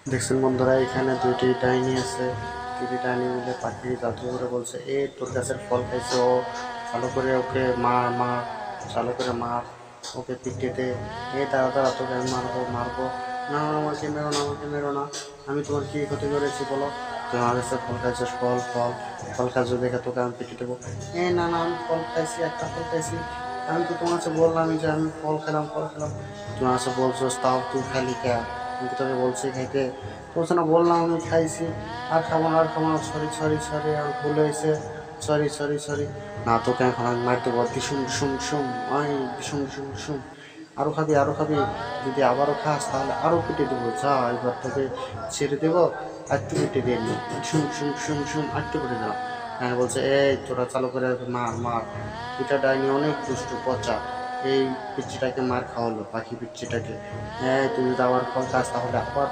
দেখছেন বন্ধুরা, এখানে দুইটি ডাইনি আছে। দুইটি ডাইনি মিলে পাখির জাদু করে বলছে, এ তোর গাছের ফল খাইছে ও, ভালো করে ওকে মার মার, ভালো করে মার, ওকে পিটিয়ে দে। এই দাঁড়া দাঁড়া, তোকে আমি মারবো মারবো। না না, আমাকে মেরো না, আমাকে মেরো না, আমি তোমার কি ক্ষতি করেছি বলো? তুই আমার কাছে ফল খাইছিস, ফল ফল ফল খাইছো দেখে তোকে আমি পিটিয়ে দেবো। না না, আমি ফল খাইছি, একটা ফল খাইছি। আমি তো তোমার কাছে বললাম যে আমি ফল খেলাম, ফল খেলাম। তোমার কাছে বলছো তাও তুই খালি কে? আমি তো তোকে বলছি খাইতে, বলছে না, বললাম আমি খাইছি। আর খাবো না, আর খাবো না, সরি সরি সরি, আর ভুল হয়েছে, সরি সরি সরি। না, তোকে এখন আমি মার দেবো, দিসুম দিসুম দিসুম, আই দিসুম দিসুম দিসুম। আরও খাবি, আরও খাবি, যদি আবারও খাস তাহলে আরও পিটে দেবো। যা, এবার তোকে ছেড়ে দেবো, একটু পিটে দিয়ে নি, শুম শুম শুম শুম, একটু পিটে দিলাম। হ্যাঁ, বলছে এই তোরা চালু করে মার মার। এটা ডাইনি অনেক দুষ্টু পচা, এই পিচ্চিটাকে মার খাওয়ালো, পাখি পিচ্চিটাকে। তুমি যদি আবার ফল খাস তাহলে আবার